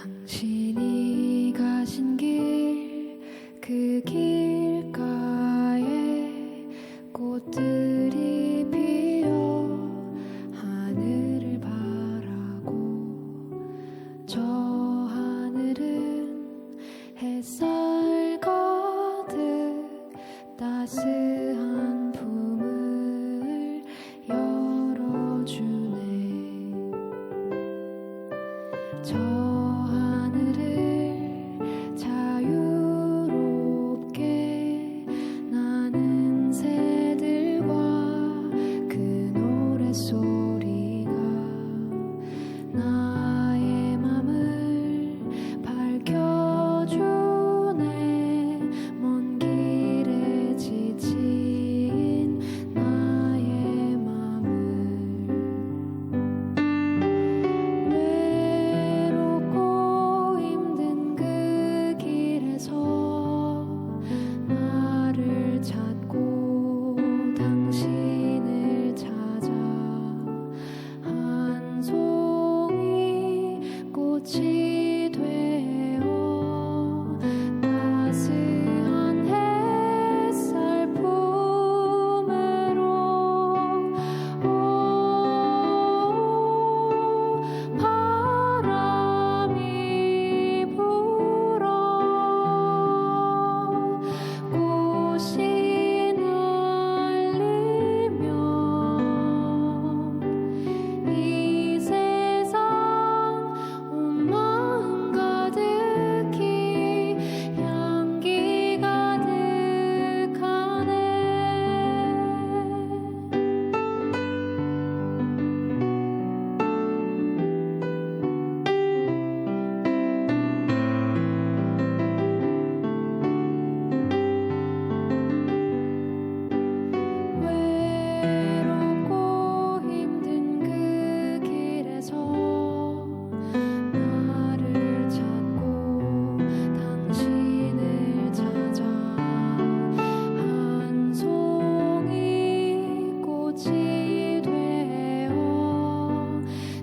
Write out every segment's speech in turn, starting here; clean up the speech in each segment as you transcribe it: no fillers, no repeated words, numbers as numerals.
당신이 가신 길 그 길가에 꽃들이 피어 하늘을 바라고 저 하늘은 햇살 가득 따스한 품을 열어주네. 저 하늘을 자유롭게 나는 새들과 그 노랫소리가 나의 맘을 밝혀주네. 먼 길에 지친 나의 맘을 외롭고 힘든 그 길에서 나를 찾고 당신을 찾아 한 송이 꽃이 되어 따스한 햇살 품으로 바람이 불어 꽃이 날리며 이 세상 온 마음 가득히 향기 가득하네. 외롭고 힘든 그 길에서 나를 찾고 당신을 찾아 한 송이 꽃이 되어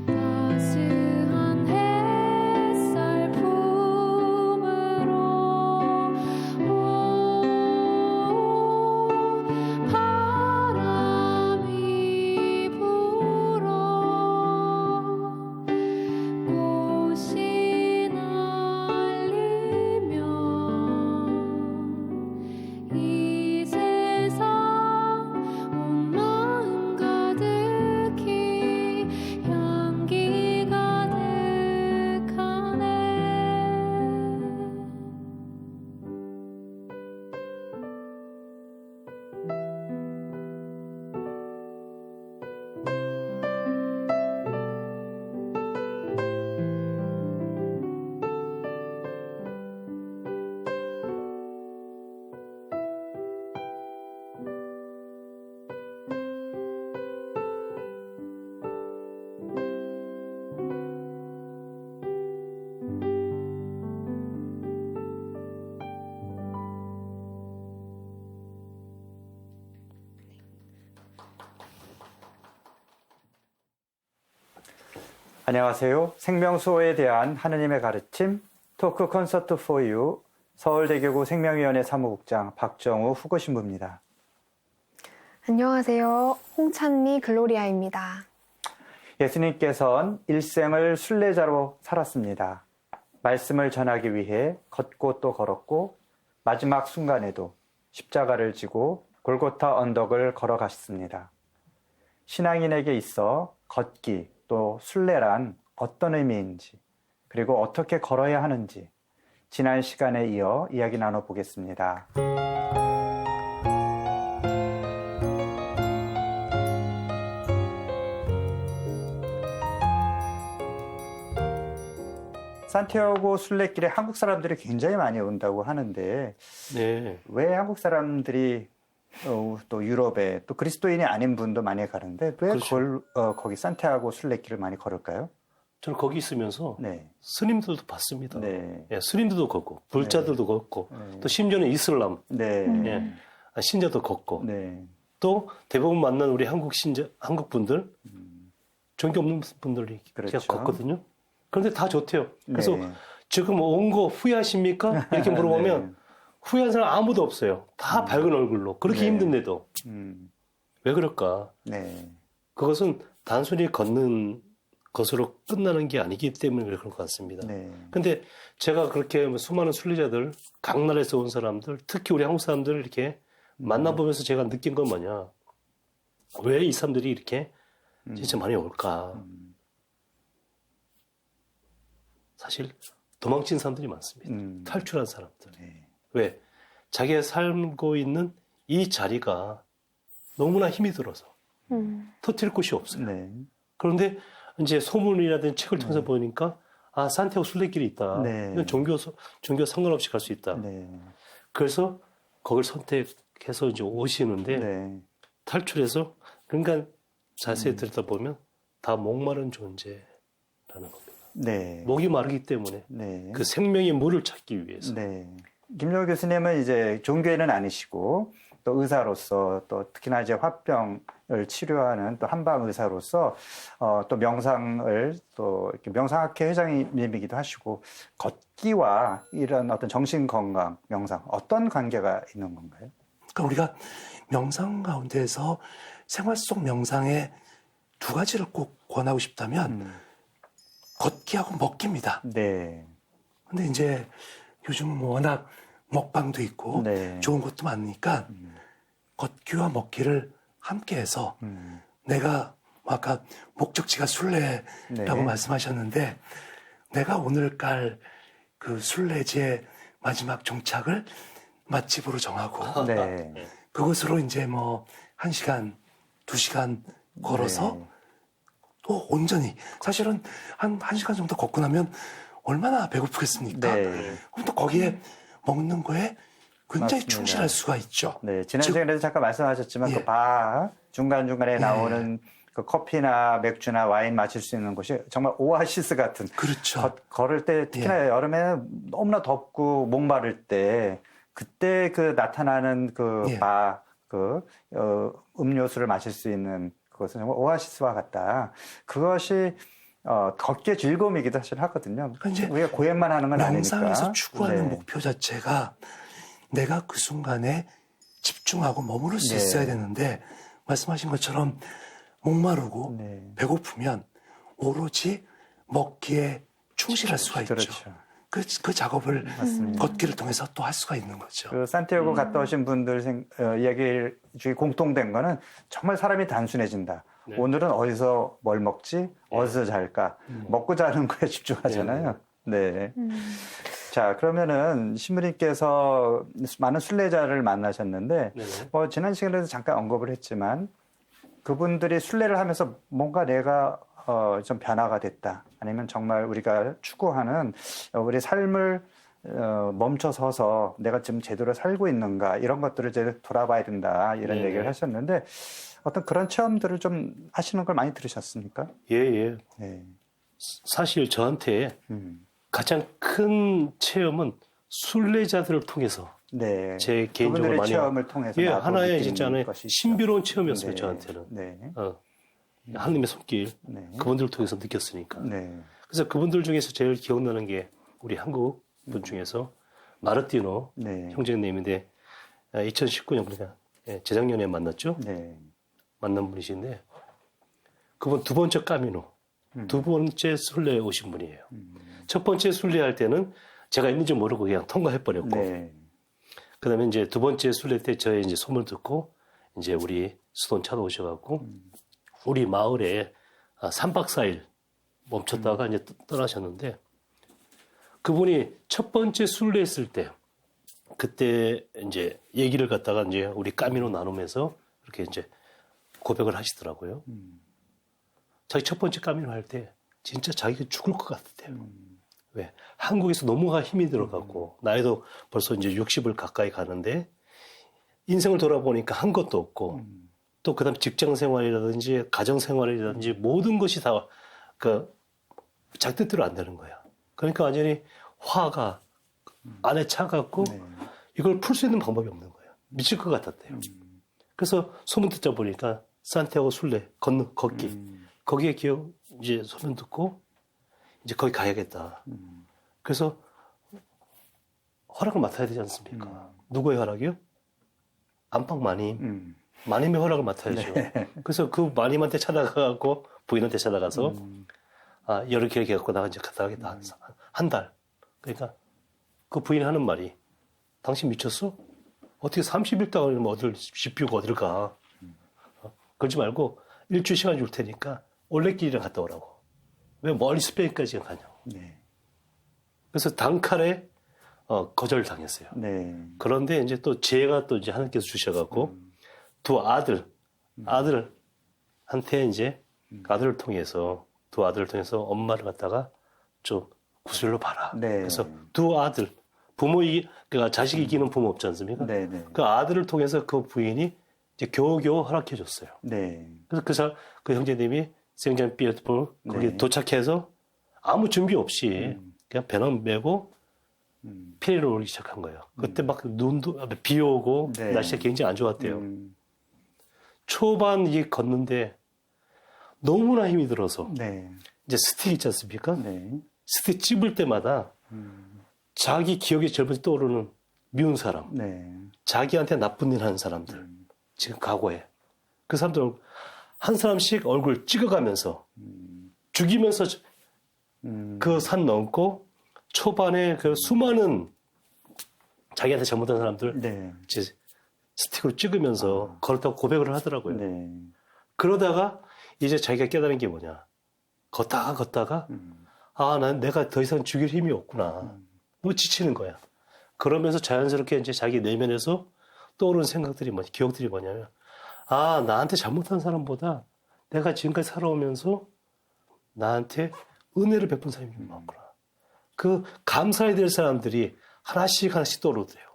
따스한 햇살 품으로 바람이 불어 꽃이 날리며 이 세상 온 마음 가득히 향기 가득하네. 안녕하세요. 생명수호에 대한 하느님의 가르침 토크 콘서트 for you 서울대교구 생명위원회 사무국장 박정우 후고신부입니다. 안녕하세요. 홍찬미 글로리아입니다. 예수님께서는 일생을 순례자로 살았습니다. 말씀을 전하기 위해 걷고 또 걸었고 마지막 순간에도 십자가를 지고 골고타 언덕을 걸어가셨습니다. 신앙인에게 있어 걷기 또 순례란 어떤 의미인지 그리고 어떻게 걸어야 하는지 지난 시간에 이어 이야기 나눠보겠습니다. 산티아고 순례길에 한국 사람들이 굉장히 많이 온다고 하는데 네. 왜 한국 사람들이 또 유럽에 또 그리스도인이 아닌 분도 많이 가는데 왜 그렇죠. 거기 산티아고 순례길을 많이 걸을까요? 저는 거기 있으면서 네. 스님들도 봤습니다. 네. 예, 스님들도 걷고 불자들도 걷고 네. 또 심지어는 이슬람 네. 예, 신자도 걷고 네. 또 대부분 만난 우리 한국 분들 종교 없는 분들이 그렇죠. 걷거든요. 그런데 다 좋대요. 그래서 네. 지금 온 거 후회하십니까? 이렇게 물어보면 네. 후회한 사람 아무도 없어요. 다 밝은 얼굴로. 그렇게 네. 힘든데도. 음, 왜 그럴까? 네. 그것은 단순히 걷는 것으로 끝나는 게 아니기 때문에 그런 것 같습니다. 네. 근데 제가 그렇게 수많은 순례자들, 각 나라에서 온 사람들, 특히 우리 한국 사람들을 이렇게 만나보면서 제가 느낀 건 뭐냐. 왜 이 사람들이 이렇게 진짜 많이 올까? 사실 도망친 사람들이 많습니다. 탈출한 사람들. 네. 왜? 자기가 살고 있는 이 자리가 너무나 힘이 들어서 터뜨릴 곳이 없어요. 네. 그런데 이제 소문이라든지 책을 통해서 보니까 아, 산티아고 순례길이 있다. 네. 이건 종교 상관없이 갈 수 있다. 네. 그래서 거길 선택해서 이제 오시는데 네. 탈출해서 그러니까 자세히 들여다보면 다 목마른 존재라는 겁니다. 네. 목이 마르기 때문에 네. 그 생명의 물을 찾기 위해서. 네. 김정호 교수님은 이제 종교인은 아니시고 또 의사로서 또 특히나 이제 화병을 치료하는 또 한방 의사로서 또 명상을 또 이렇게 명상학회 회장님이기도 하시고 걷기와 이런 어떤 정신 건강 명상 어떤 관계가 있는 건가요? 그러니까 우리가 명상 가운데에서 생활 속 명상의 두 가지를 꼭 권하고 싶다면 걷기하고 먹기입니다. 네. 근데 이제 요즘 뭐 워낙 먹방도 있고 네. 좋은 것도 많으니까 걷기와 먹기를 함께해서 내가 아까 목적지가 순례라고 네. 말씀하셨는데 내가 오늘 갈 그 순례지의 마지막 종착을 맛집으로 정하고 네. 그곳으로 이제 뭐 1시간, 2시간 걸어서 네. 또 온전히 사실은 한 1시간 정도 걷고 나면 얼마나 배고프겠습니까? 네. 그럼 또 거기에 먹는 거에 굉장히 맞습니다. 충실할 수가 있죠. 네, 지난 즉, 시간에도 잠깐 말씀하셨지만 예. 그 바 중간중간에 예. 나오는 그 커피나 맥주나 와인 마실 수 있는 곳이 정말 오아시스 같은 그렇죠. 걸을 때 특히나 여름에는 너무나 덥고 목마를 때 그때 그 나타나는 그 예. 바 음료수를 마실 수 있는 그것은 정말 오아시스와 같다. 그것이 걷기의 즐거움이기도 사실 하거든요. 그러니까 이제 우리가 고행만 하는 건 아니니까. 명상에서 추구하는 네. 목표 자체가 내가 그 순간에 집중하고 머무를 수 네. 있어야 되는데 말씀하신 것처럼 목마르고 네. 배고프면 오로지 먹기에 충실할 수가 있죠. 그렇죠. 그 작업을 맞습니다. 걷기를 통해서 또 할 수가 있는 거죠. 그 산티아고 갔다 오신 분들 이야기 중에 공통된 거는 정말 사람이 단순해진다. 네. 오늘은 어디서 뭘 먹지? 어디서 잘까? 먹고 자는 거에 집중하잖아요. 네. 자, 그러면은 신부님께서 많은 순례자를 만나셨는데 네네. 지난 시간에도 잠깐 언급을 했지만 그분들이 순례를 하면서 뭔가 내가 좀 변화가 됐다. 아니면 정말 우리가 추구하는 우리 삶을 멈춰서서 내가 지금 제대로 살고 있는가 이런 것들을 이제 돌아봐야 된다 이런 네네. 얘기를 하셨는데 어떤 그런 체험들을 좀 하시는 걸 많이 들으셨습니까? 예, 예. 네. 사실 저한테 가장 큰 체험은 순례자들을 통해서 네. 제 개인적으로 그분들의 많이 체험을 통해서 예, 나도 하나의 느끼는 진짜 하나의 것이 있죠. 신비로운 체험이었어요, 네. 저한테는. 네. 하느님의 손길, 네. 그분들을 통해서 느꼈으니까. 네. 그래서 그분들 중에서 제일 기억나는 게 우리 한국 분 중에서 마르티노 네. 형제님인데 2019년 그러니까 재작년에 만났죠. 네. 만난 분이신데 그분 두 번째 까미노, 두 번째 순례에 오신 분이에요. 첫 번째 순례할 때는 제가 있는지 모르고 그냥 통과해버렸고, 네. 그다음에 이제 두 번째 순례 때 저의 이제 소문을 듣고 이제 우리 수돈 찾아오셔갖고 우리 마을에 3박 4일 멈췄다가 이제 떠나셨는데 그분이 첫 번째 순례했을 때 그때 이제 얘기를 갖다가 이제 우리 까미노 나누면서 이렇게 이제 고백을 하시더라고요. 자기 첫 번째 까미노 할 때 진짜 자기가 죽을 것 같았대요. 왜? 한국에서 너무가 힘이 들어갔고 나이도 벌써 이제 60을 가까이 가는데 인생을 돌아보니까 한 것도 없고 또 그다음 직장 생활이라든지 가정 생활이라든지 모든 것이 다 그 자기 뜻대로 안 되는 거야. 그러니까 완전히 화가 안에 차갖고 네. 이걸 풀 수 있는 방법이 없는 거예요. 미칠 것 같았대요. 그래서 소문 듣자 보니까 산티아고 순례 걷기 거기에 이제 소문 듣고 이제 거기 가야겠다. 그래서 허락을 맡아야 되지 않습니까? 누구의 허락이요? 안방 마님. 마님의 허락을 맡아야죠. 그래서 그 마님한테 찾아가고 부인한테 찾아가서 여러 개를 갖고 나가 이제 갔다 가겠다. 한 달. 그러니까 그 부인이 하는 말이 당신 미쳤어? 어떻게 30일 동안 어딜 집 비우고 어딜 가? 그러지 말고 일주일 시간 줄 테니까 올레길이랑 갔다 오라고. 왜 멀리 스페인까지 가냐고. 네. 그래서 단칼에 거절당했어요. 네. 그런데 이제 또 지혜가 또 이제 하나님께서 주셔갖고 두 아들한테 이제 아들을 통해서 두 아들을 통해서 엄마를 갖다가 좀 구슬로 봐라. 네. 그래서 두 아들 그러니까 자식이 이기는 부모 없지 않습니까? 네. 네. 그 아들을 통해서 그 부인이 이제 겨우겨우 허락해줬어요. 네. 그래서 그 형제님이 생전 삐어풀 거기 네. 도착해서 아무 준비 없이 그냥 배낭 메고 피리를 오르기 시작한 거예요. 그때 막 눈도 비 오고 네. 날씨가 굉장히 안 좋았대요. 초반 이게 걷는데 너무나 힘이 들어서 네. 이제 스틱 있지 않습니까? 네. 스틱 찝을 때마다 자기 기억이 절반씩 떠오르는 미운 사람, 네. 자기한테 나쁜 일 하는 사람들, 지금 과거에 그 사람들 한 사람씩 얼굴 찍어가면서 죽이면서 그 산 넘고 초반에 그 수많은 자기한테 잘못한 사람들 네. 이제 스틱으로 찍으면서 걸었다고 고백을 하더라고요. 네. 그러다가 이제 자기가 깨달은 게 뭐냐. 걷다가 난 내가 더 이상 죽일 힘이 없구나. 너무 지치는 거야. 그러면서 자연스럽게 이제 자기 내면에서 떠오르는 생각들이 기억들이 뭐냐면 나한테 잘못한 사람보다 내가 지금까지 살아오면서 나한테 은혜를 베푼 사람이 좀 많구나. 그 감사해야 될 사람들이 하나씩 떠오르더래요.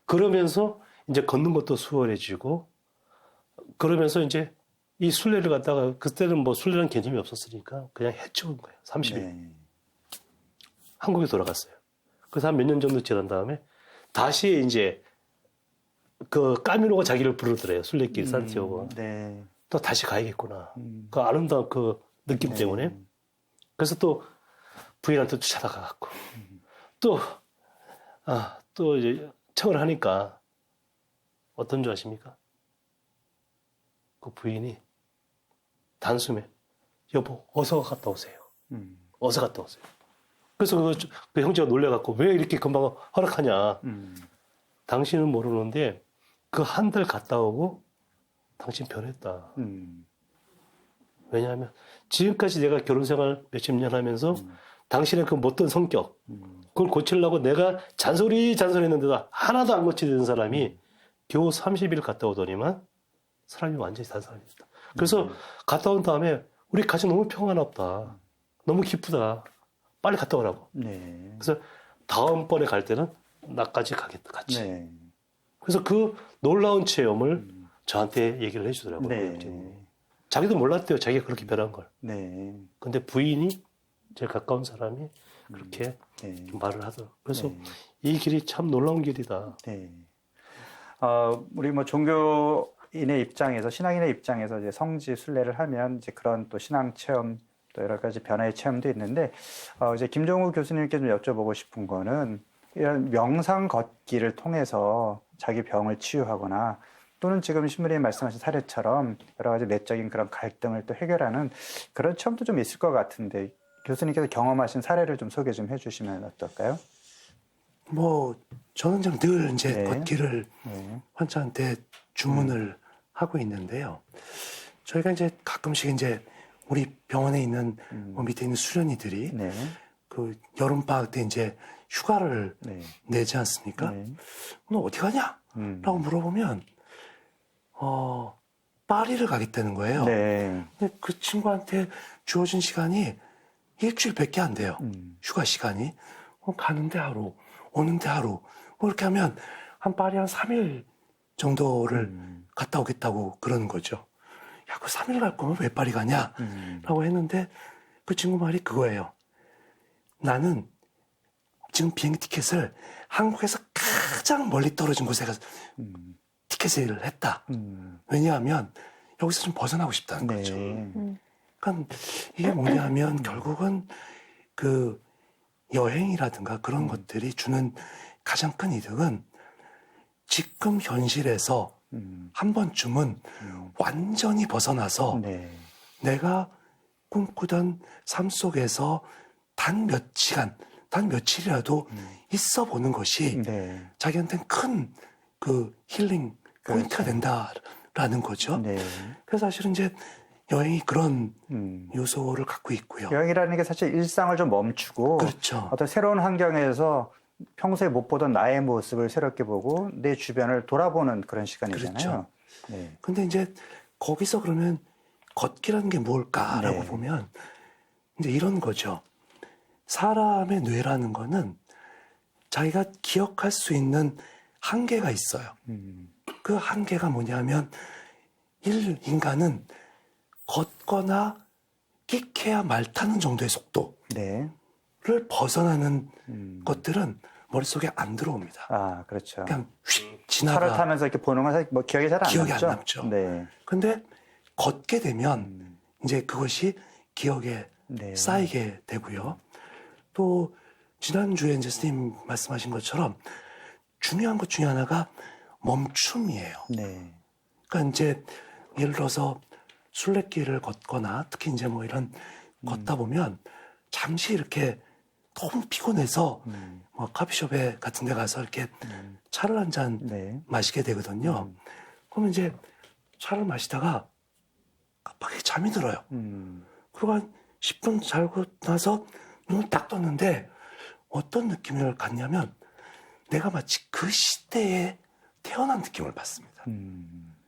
그러면서 이제 걷는 것도 수월해지고 그러면서 이제 이 순례를 갖다가 그때는 뭐 순례라는 개념이 없었으니까 그냥 헤쳐온 거예요. 30일. 네. 한국에 돌아갔어요. 그래서 한 몇 년 정도 지난 다음에 다시 이제 그 까미노가 자기를 부르더래요. 순례길 산티아고가. 네. 또 다시 가야겠구나. 그 아름다운 그 느낌 때문에. 그래서 또 부인한테 또 찾아가갖고 또 이제 청을 하니까 어떤 줄 아십니까? 그 부인이 단숨에 여보 어서 갔다 오세요. 어서 갔다 오세요. 그래서 그 형제가 놀래갖고 왜 이렇게 금방 허락하냐. 당신은 모르는데 그 한 달 갔다 오고 당신 변했다. 왜냐하면 지금까지 내가 결혼 생활 몇십 년 하면서 당신의 그 못된 성격 그걸 고치려고 내가 잔소리 했는데도 하나도 안 고치는 사람이 겨우 30일 갔다 오더니만 사람이 완전히 다른 사람이 됐다. 그래서 갔다 온 다음에 우리 가정 너무 평안하다. 너무 기쁘다. 빨리 갔다 오라고. 네. 그래서 다음번에 갈 때는 나까지 가겠다. 같이. 네. 그래서 그 놀라운 체험을 저한테 얘기를 해주더라고요. 네. 자기도 몰랐대요. 자기가 그렇게 변한 걸. 네. 근데 부인이 제일 가까운 사람이 그렇게 네. 말을 하더라고요. 그래서 네. 이 길이 참 놀라운 길이다. 네. 우리 뭐 종교인의 입장에서 신앙인의 입장에서 이제 성지 순례를 하면 이제 그런 또 신앙 체험 또 여러 가지 변화의 체험도 있는데 이제 김종우 교수님께 좀 여쭤보고 싶은 거는 이런 명상 걷기를 통해서 자기 병을 치유하거나 또는 지금 신부님이 말씀하신 사례처럼 여러 가지 내적인 그런 갈등을 또 해결하는 그런 체험도 좀 있을 것 같은데 교수님께서 경험하신 사례를 좀 소개 좀 해주시면 어떨까요? 뭐 저는 좀 늘 이제 네. 걷기를 네. 환자한테 주문을 하고 있는데요. 저희가 이제 가끔씩 이제 우리 병원에 있는 뭐 밑에 있는 수련이들이 네. 그 여름 방학 때 이제 휴가를 네. 내지 않습니까? 네. 너 어디 가냐? 라고 물어보면 파리를 가겠다는 거예요. 네. 근데 그 친구한테 주어진 시간이 일주일밖에 안 돼요. 휴가 시간이. 가는데 하루, 오는데 하루. 뭐 이렇게 하면 파리 한 3일 정도를 갔다 오겠다고 그러는 거죠. 야, 그 3일 갈 거면 왜 파리 가냐? 라고 했는데 그 친구 말이 그거예요. 나는 지금 비행기 티켓을 한국에서 가장 멀리 떨어진 곳에 가서 티켓을 했다. 왜냐하면 여기서 좀 벗어나고 싶다는 거죠. 네. 그러니까 이게 뭐냐면 결국은 그 여행이라든가 그런 것들이 주는 가장 큰 이득은 지금 현실에서 한 번쯤은 완전히 벗어나서 네. 내가 꿈꾸던 삶 속에서 단 몇 시간, 단 며칠이라도 있어 보는 것이 네. 자기한테는 큰 그 힐링 포인트가 그렇죠. 된다라는 거죠. 네. 그래서 사실은 이제 여행이 그런 음. 요소를 갖고 있고요. 여행이라는 게 사실 일상을 좀 멈추고 그렇죠. 어떤 새로운 환경에서 평소에 못 보던 나의 모습을 새롭게 보고 내 주변을 돌아보는 그런 시간이잖아요. 그렇죠. 네. 근데 이제 거기서 그러면 걷기라는 게 뭘까라고 네. 보면 이제 이런 거죠. 사람의 뇌라는 거는 자기가 기억할 수 있는 한계가 있어요. 그 한계가 뭐냐면 인간은 걷거나 끽해야 말 타는 정도의 속도를 네. 벗어나는 것들은 머릿속에 안 들어옵니다. 아, 그렇죠. 그냥 휙 차를 지나가. 타면서 이렇게 보는 건 사실 뭐 기억이 잘 안 기억이 남죠. 안 남죠. 네. 근데 걷게 되면 이제 그것이 기억에 네. 쌓이게 되고요. 또 지난주에 이제 선생님 말씀하신 것처럼 중요한 것 중에 하나가 멈춤이에요. 네. 그러니까 이제 예를 들어서 순례길을 걷거나 특히 이제 뭐 이런 걷다 보면 잠시 이렇게 너무 피곤해서 뭐 커피숍에 같은 데 가서 이렇게 차를 한 잔 네. 마시게 되거든요. 그러면 이제 차를 마시다가 깜빡이 잠이 들어요. 그리고 한 10분 자고 나서 눈을 딱 떴는데 어떤 느낌을 갖냐면 내가 마치 그 시대에 태어난 느낌을 받습니다.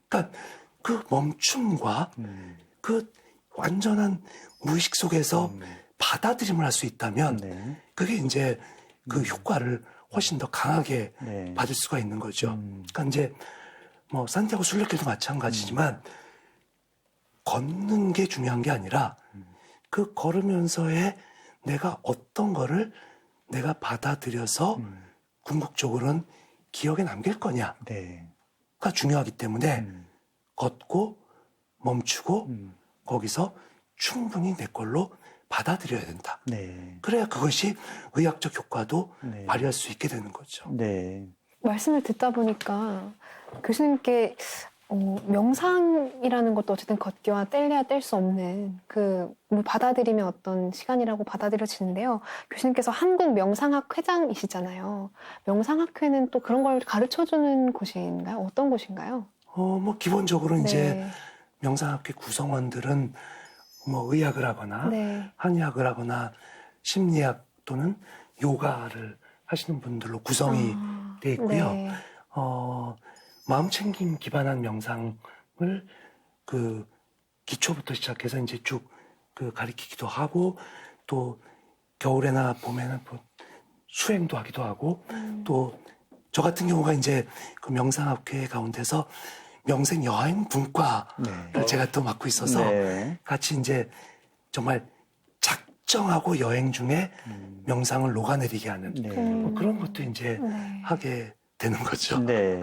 그러니까 그 멈춤과 그 완전한 무의식 속에서 받아들임을 할 수 있다면 네. 그게 이제 그 효과를 훨씬 더 강하게 네. 받을 수가 있는 거죠. 그러니까 이제 뭐 산티아고 순례길도 마찬가지지만 걷는 게 중요한 게 아니라 그 걸으면서의 내가 어떤 거를 내가 받아들여서 궁극적으로는 기억에 남길 거냐가 네. 중요하기 때문에 걷고 멈추고 거기서 충분히 내 걸로 받아들여야 된다. 네. 그래야 그것이 의학적 효과도 네. 발휘할 수 있게 되는 거죠. 네. 말씀을 듣다 보니까 교수님께 명상이라는 것도 어쨌든 걷기와 뗄래야 뗄 수 없는 뭐 받아들이면 어떤 시간이라고 받아들여지는데요. 교수님께서 한국 명상학 회장이시잖아요. 명상학회는 또 그런 걸 가르쳐주는 곳인가요? 어떤 곳인가요? 뭐 기본적으로 이제 네. 명상학회 구성원들은 뭐 의학을 하거나 네. 한의학을 하거나 심리학 또는 요가를 하시는 분들로 구성이 돼 있고요. 네. 마음챙김 기반한 명상을 그 기초부터 시작해서 이제 쭉 그 가리키기도 하고 또 겨울에나 봄에는 수행도 하기도 하고 또 저 같은 경우가 이제 그 명상학회 가운데서 명생 여행 분과를 네. 제가 또 맡고 있어서 네. 같이 이제 정말 작정하고 여행 중에 명상을 녹아내리게 하는 네. 뭐 그런 것도 이제 네. 하게 되는 거죠. 네.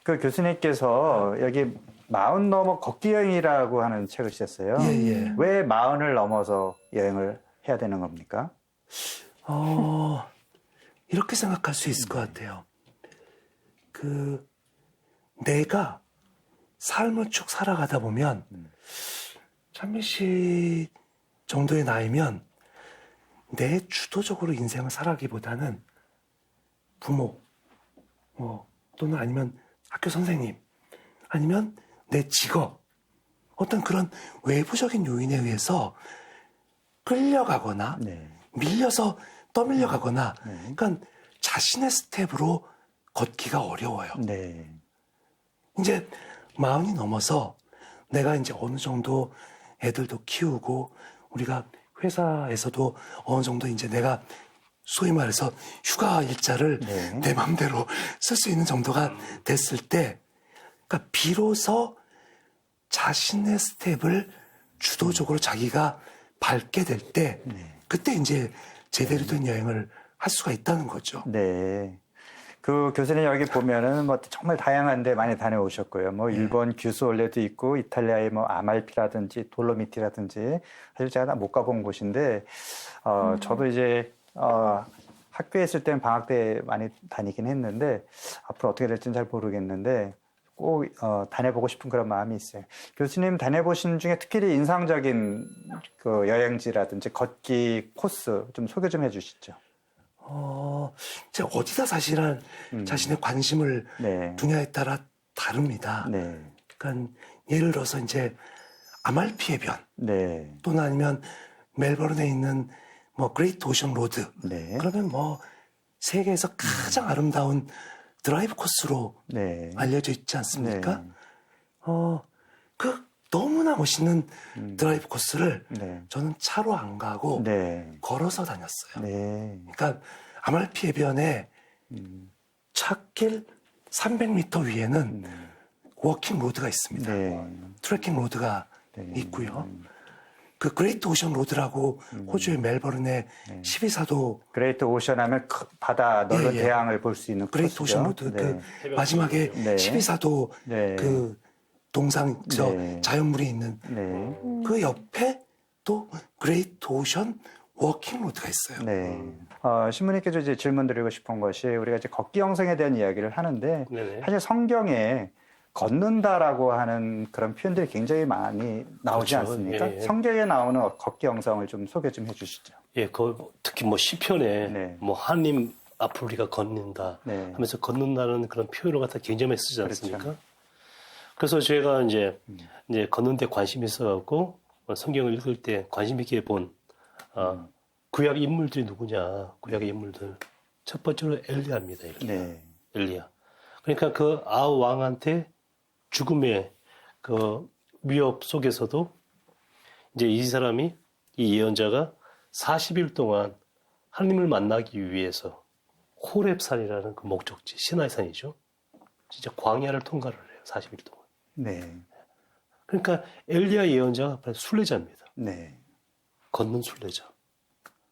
그 교수님께서 여기 40 넘어 걷기 여행이라고 하는 책을 쓰셨어요. 예, 예. 왜 40을 넘어서 여행을 해야 되는 겁니까? 이렇게 생각할 수 있을 것 같아요. 내가 삶을 쭉 살아가다 보면 찬미 씨 정도의 나이면 내 주도적으로 인생을 살아가기보다는 부모, 또는 아니면 학교 선생님, 아니면 내 직업, 어떤 그런 외부적인 요인에 의해서 끌려가거나 네. 밀려서 떠밀려가거나 네. 그러니까 자신의 스텝으로 걷기가 어려워요. 네. 이제 40이 넘어서 내가 이제 어느 정도 애들도 키우고 우리가 회사에서도 어느 정도 이제 내가 소위 말해서 휴가 일자를 네. 내 맘대로 쓸 수 있는 정도가 됐을 때 그러니까 비로소 자신의 스텝을 주도적으로 자기가 밟게 될 때 그때 이제 제대로 된 여행을 할 수가 있다는 거죠. 네. 그 교수님 여기 보면은 뭐 정말 다양한 데 많이 다녀오셨고요. 뭐 일본 규수올레도 있고 이탈리아의 뭐 아말피라든지 돌로미티라든지 사실 제가 다 못 가본 곳인데 저도 이제 학교에 있을 때는 방학 때 많이 다니긴 했는데 앞으로 어떻게 될지는 잘 모르겠는데 꼭 다녀보고 싶은 그런 마음이 있어요. 교수님 다녀보신 중에 특히 인상적인 그 여행지라든지 걷기 코스 좀 소개 좀 해주시죠. 제가 어디다 사실은 자신의 관심을 네. 두냐에 따라 다릅니다. 네. 그러니까 예를 들어서 이제 아말피 해변 네. 또는 아니면 멜버른에 있는 뭐 그레이트 오션 로드 네. 그러면 뭐 세계에서 가장 아름다운 드라이브 코스로 네. 알려져 있지 않습니까? 네. 그 너무나 멋있는 드라이브 코스를 네. 저는 차로 안 가고 네. 걸어서 다녔어요. 네. 그러니까 아말피 해변에 찻길 300m 위에는 워킹 로드가 있습니다. 네. 트레킹 로드가 네. 있고요. 그 그레이트 오션 로드라고 호주의 멜버른의 12사도 그레이트 오션 하면 바다 넓은 예, 예. 대양을 볼 수 있는 그레이트 코스죠. 오션 로드 네. 그 마지막에 네. 12사도 네. 그 동상 저 네. 자연물이 있는 네. 그 옆에 또 그레이트 오션 워킹 로드가 있어요. 네. 신부님께서 이제 질문 드리고 싶은 것이 우리가 이제 걷기 영성에 대한 이야기를 하는데 네네. 사실 성경에 걷는다라고 하는 그런 표현들이 굉장히 많이 나오지 그렇죠. 않습니까? 예, 예. 성경에 나오는 걷기 영성을 좀 소개 좀 해주시죠. 예, 특히 뭐 시편에 네. 뭐 하나님 앞을 우리가 걷는다 네. 하면서 걷는다는 그런 표현을 갖다 굉장히 많이 쓰지 그렇죠. 않습니까? 그래서 제가 이제 걷는 데 관심이 있어갖고 성경을 읽을 때 관심 있게 본 구약 인물들이 누구냐? 구약의 인물들 첫 번째로 엘리야입니다. 네. 엘리야. 그러니까 그 아합 왕한테 죽음의 그 위협 속에서도 이제 이 사람이 이 예언자가 40일 동안 하나님을 만나기 위해서 호렙산이라는 그 목적지 시나이산이죠. 진짜 광야를 통과를 해요. 40일 동안. 네. 그러니까 엘리야 예언자가 순례자입니다. 네. 걷는 순례자.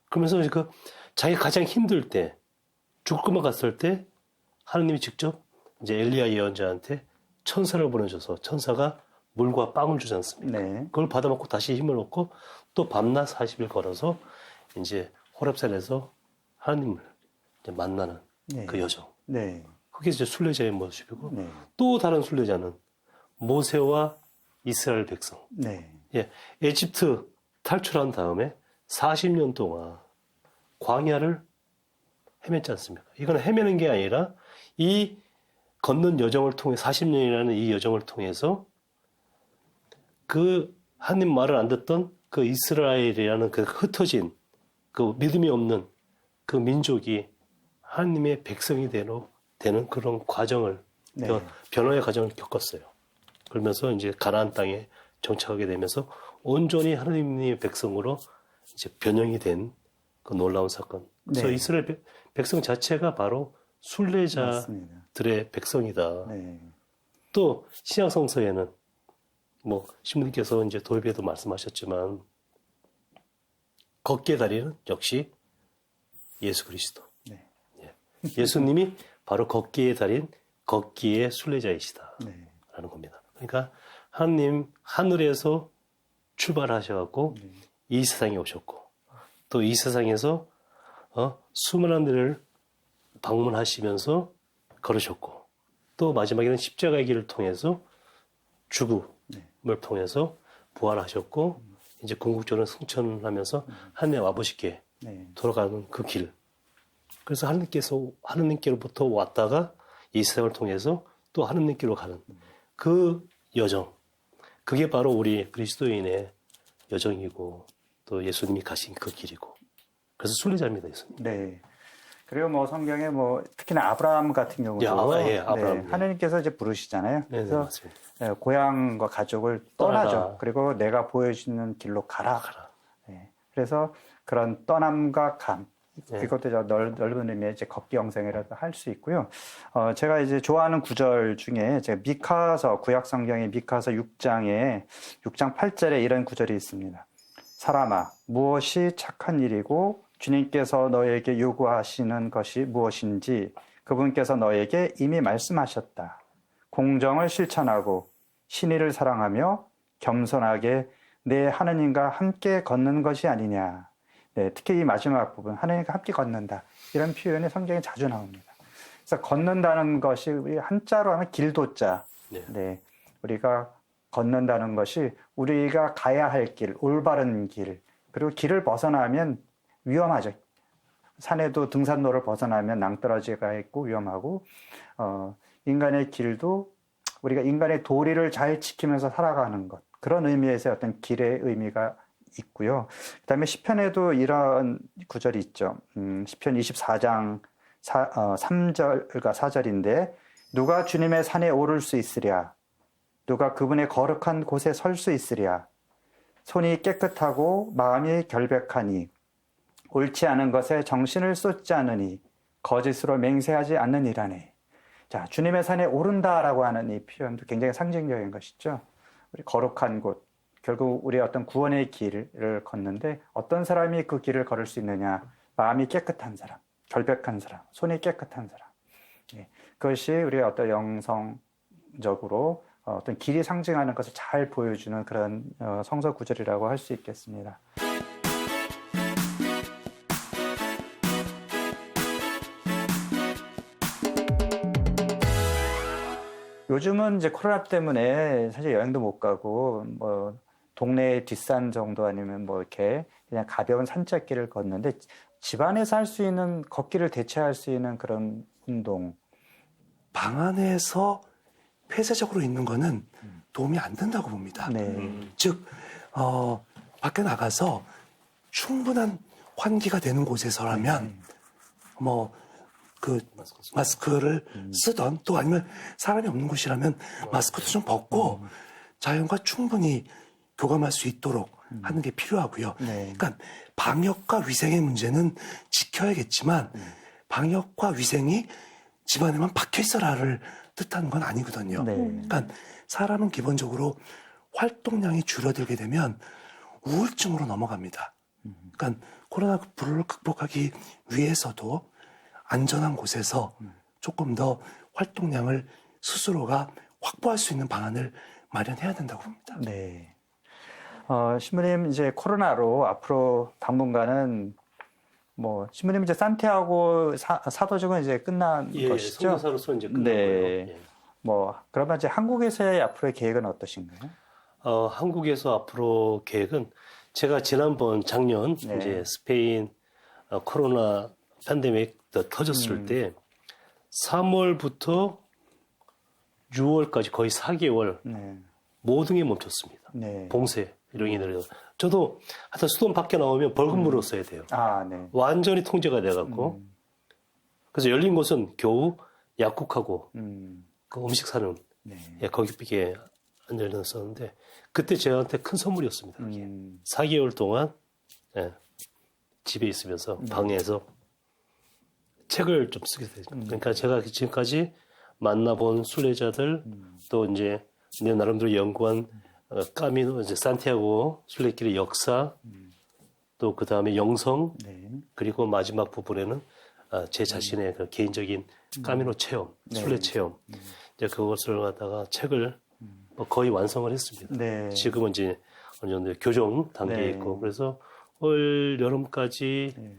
그러면서 그 자기가 가장 힘들 때 죽을 것만 갔을 때 하나님이 직접 이제 엘리야 예언자한테 천사를 보내줘서 천사가 물과 빵을 주지 않습니까? 네. 그걸 받아먹고 다시 힘을 얻고 또 밤낮 40일 걸어서 이제 호렙산에서 하나님을 이제 만나는 네. 그 여정. 네. 그게 이제 순례자의 모습이고 네. 또 다른 순례자는 모세와 이스라엘 백성. 네. 예, 에집트 탈출한 다음에 40년 동안 광야를 헤맸지 않습니까? 이건 헤매는 게 아니라 이 걷는 여정을 통해 40년이라는 이 여정을 통해서 그 하나님 말을 안 듣던 그 이스라엘이라는 그 흩어진 그 믿음이 없는 그 민족이 하나님의 백성이 되는 그런 과정을 네. 변화의 과정을 겪었어요. 그러면서 이제 가나안 땅에 정착하게 되면서 온전히 하나님의 백성으로 이제 변형이 된 그 놀라운 사건. 그래서 네. 이스라엘 백성 자체가 바로 순례자들의 맞습니다. 백성이다. 네. 또 신약 성서에는 뭐 신부님께서 이제 도입에도 말씀하셨지만 걷기의 달인은 역시 예수 그리스도. 네. 예. 예수님이 바로 걷기의 달인, 걷기의 순례자이시다. 네. 라는 겁니다. 그러니까 하나님 하늘에서 출발하셔갖고 이 세상에 오셨고 또 이 세상에서 수많은 데를 방문하시면서 걸으셨고 또 마지막에는 십자가의 길을 통해서 죽음을 통해서 부활하셨고 이제 궁극적으로 승천하면서 하나님 아버지께 네. 돌아가는 그 길. 그래서 하나님께로부터 왔다가 이 세상을 통해서 또 하나님께로 가는 그 여정. 그게 바로 우리 그리스도인의 여정이고 또 예수님이 가신 그 길이고. 그래서 순례자입니다, 예수님. 네. 그리고 뭐 성경에 뭐 특히나 아브라함 같은 경우도 아브라함. 네, 하나님께서 이제 부르시잖아요. 네, 그래서 맞습니다. 네, 고향과 가족을 떠나라. 떠나죠. 그리고 내가 보여주는 길로 가라. 네, 그래서 그런 떠남과 감. 네. 그것도 넓은 의미의 이제 걷기 영성이라도 할 수 있고요. 제가 이제 좋아하는 구절 중에 제가 미카서 구약 성경의 미카서 6장 8절에 이런 구절이 있습니다. 사람아, 무엇이 착한 일이고 주님께서 너에게 요구하시는 것이 무엇인지 그분께서 너에게 이미 말씀하셨다. 공정을 실천하고 신의를 사랑하며 겸손하게 내 하느님과 함께 걷는 것이 아니냐. 네, 특히 이 마지막 부분, 하느님과 함께 걷는다. 이런 표현이 성경에 자주 나옵니다. 그래서 걷는다는 것이 우리 한자로 하면 길도자. 네. 네, 우리가 걷는다는 것이 우리가 가야 할 길, 올바른 길, 그리고 길을 벗어나면 위험하죠. 산에도 등산로를 벗어나면 낭떠러지가 있고 위험하고, 인간의 길도 우리가 인간의 도리를 잘 지키면서 살아가는 것, 그런 의미에서 어떤 길의 의미가 있고요. 그 다음에 시편에도 이런 구절이 있죠. 시편 24장 3절과 4절인데, 누가 주님의 산에 오를 수 있으랴? 누가 그분의 거룩한 곳에 설 수 있으랴? 손이 깨끗하고 마음이 결백하니 옳지 않은 것에 정신을 쏟지 않으니 거짓으로 맹세하지 않느니라네. 자, 주님의 산에 오른다라고 하는 이 표현도 굉장히 상징적인 것이죠. 우리 거룩한 곳, 결국 우리 어떤 구원의 길을 걷는데 어떤 사람이 그 길을 걸을 수 있느냐? 마음이 깨끗한 사람, 결백한 사람, 손이 깨끗한 사람. 예, 그것이 우리의 어떤 영성적으로 어떤 길이 상징하는 것을 잘 보여주는 그런 성서 구절이라고 할 수 있겠습니다. 요즘은 이제 코로나 때문에 사실 여행도 못 가고 뭐 동네 뒷산 정도 아니면 뭐 이렇게 그냥 가벼운 산책길을 걷는데, 집안에서 할 수 있는 걷기를 대체할 수 있는 그런 운동. 방 안에서 폐쇄적으로 있는 거는 도움이 안 된다고 봅니다. 네. 즉, 밖에 나가서 충분한 환기가 되는 곳에서라면, 마스크를 쓰던, 또 아니면 사람이 없는 곳이라면 마스크도 좀 벗고 자연과 충분히 교감할 수 있도록 하는 게 필요하고요. 네. 그러니까 방역과 위생의 문제는 지켜야겠지만, 방역과 위생이 집안에만 박혀 있어라를 뜻하는 건 아니거든요. 네. 그러니까 사람은 기본적으로 활동량이 줄어들게 되면 우울증으로 넘어갑니다. 그러니까 코로나 불을 극복하기 위해서도 안전한 곳에서 조금 더 활동량을 스스로가 확보할 수 있는 방안을 마련해야 된다고 봅니다. 네. 신부님, 이제 코로나로 앞으로 당분간은 신부님 이제 산티아고 사도직은 이제 끝난 것이죠? 선교사로서 이제 끝났고요. 네. 그러면 이제 한국에서의 앞으로의 계획은 어떠신가요? 한국에서 앞으로 계획은 제가 지난번 작년 네. 이제 스페인 코로나 팬데믹 터졌을 때 3월부터 6월까지 거의 4개월 네. 모든 게 멈췄습니다. 네. 봉쇄 이런 게 내려서 저도 하여튼 수도원 밖에 나오면 벌금으로 써야 돼요. 아, 네. 완전히 통제가 돼갖고 그래서 열린 곳은 겨우 약국하고 그 음식 사는 네. 거기밖에 안 열렸었는데 그때 저한테 큰 선물이었습니다. 그게. 4개월 동안 집에 있으면서 방에서 책을 좀 쓰게 되죠. 그러니까 제가 지금까지 만나본 순례자들 또 이제 내 나름대로 연구한 까미노 이제 산티아고 순례길의 역사 또 그 다음에 영성 네. 그리고 마지막 부분에는 제 자신의 그 개인적인 까미노 체험, 순례 체험 이제 그것을 갖다가 책을 거의 완성을 했습니다. 네. 지금은 이제 어느 정도 교정 단계에 네. 있고 그래서 올 여름까지 네.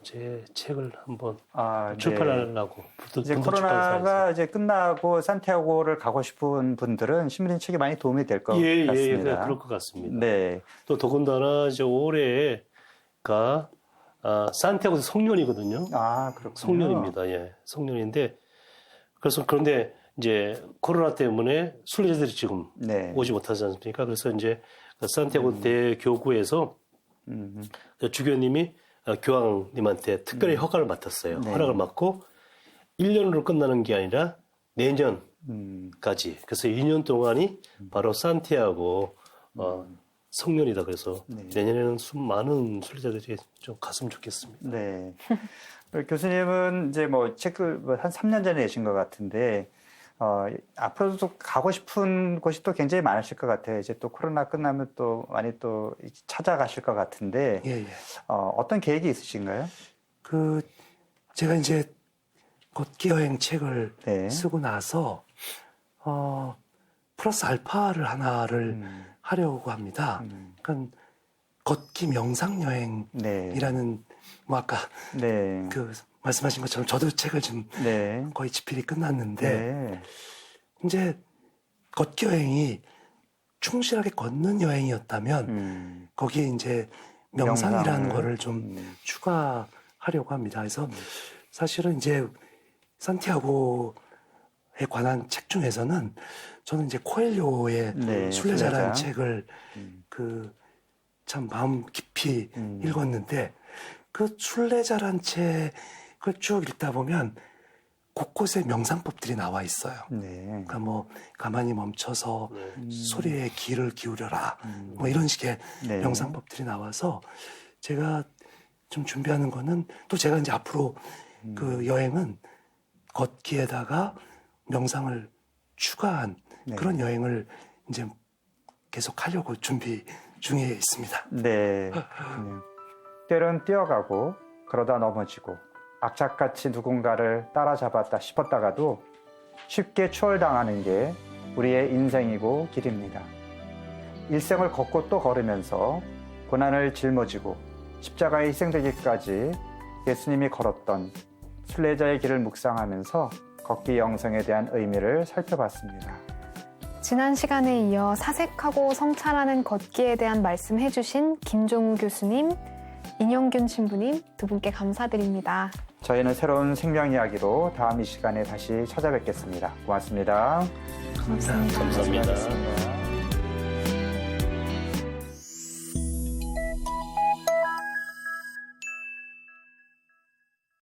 제 책을 한번 네. 출판하려고 이제 코로나가 이제 끝나고 산티아고를 가고 싶은 분들은 신부님 책이 많이 도움이 될 것 같습니다. 그럴 것 같습니다. 네. 또 더군다나 이제 올해가 산티아고에서 성년이거든요. 아, 그렇군요. 성년입니다. 예, 성년인데 그런데 이제 코로나 때문에 순례자들이 지금 네. 오지 못하지 않습니까? 그래서 이제 그 산티아고 대교구에서 주교님이 교황님한테 특별히 허가를 맡았어요. 네. 허락을 맡고 1년으로 끝나는 게 아니라 내년까지. 그래서 2년 동안이 바로 산티아고 성년이다. 그래서 네. 내년에는 많은 순례자들이 좀 갔으면 좋겠습니다. 네. 우리 교수님은 이제 책을 한 3년 전에 내신 것 같은데, 앞으로도 가고 싶은 곳이 또 굉장히 많으실 것 같아요. 이제 또 코로나 끝나면 또 많이 또 찾아가실 것 같은데, 예, 예. 어떤 계획이 있으신가요? 제가 이제 걷기 여행 책을 네. 쓰고 나서 플러스 알파를 하나를 하려고 합니다. 그러니까 걷기 명상 여행이라는 네. 뭐 아까 네. 그 말씀하신 것처럼 저도 책을 지금 네. 거의 집필이 끝났는데 네. 이제 걷기 여행이 충실하게 걷는 여행이었다면 거기에 이제 명상이라는 명상을. 거를 좀 추가하려고 합니다. 그래서 사실은 이제 산티아고에 관한 책 중에서는 저는 이제 코엘료의 네, 순례자라는 순례자. 책을 그 참 마음 깊이 읽었는데 그 순례자란 책을 쭉 읽다 보면 곳곳에 명상법들이 나와 있어요. 네. 그러니까 뭐 가만히 멈춰서 네. 소리에 귀를 기울여라 뭐 이런 식의 네. 명상법들이 나와서 제가 좀 준비하는 거는 또 제가 이제 앞으로 그 여행은 걷기에다가 명상을 추가한 네. 그런 여행을 이제 계속 하려고 준비 중에 있습니다. 네. 때론 뛰어가고 그러다 넘어지고 악착같이 누군가를 따라잡았다 싶었다가도 쉽게 추월당하는 게 우리의 인생이고 길입니다. 일생을 걷고 또 걸으면서 고난을 짊어지고 십자가에 희생되기까지 예수님이 걸었던 순례자의 길을 묵상하면서 걷기 영성에 대한 의미를 살펴봤습니다. 지난 시간에 이어 사색하고 성찰하는 걷기에 대한 말씀해주신 김종우 교수님, 인영균 신부님 두 분께 감사드립니다. 저희는 새로운 생명 이야기로 다음 이 시간에 다시 찾아뵙겠습니다. 고맙습니다. 감사합니다. 감사합니다. 고맙습니다.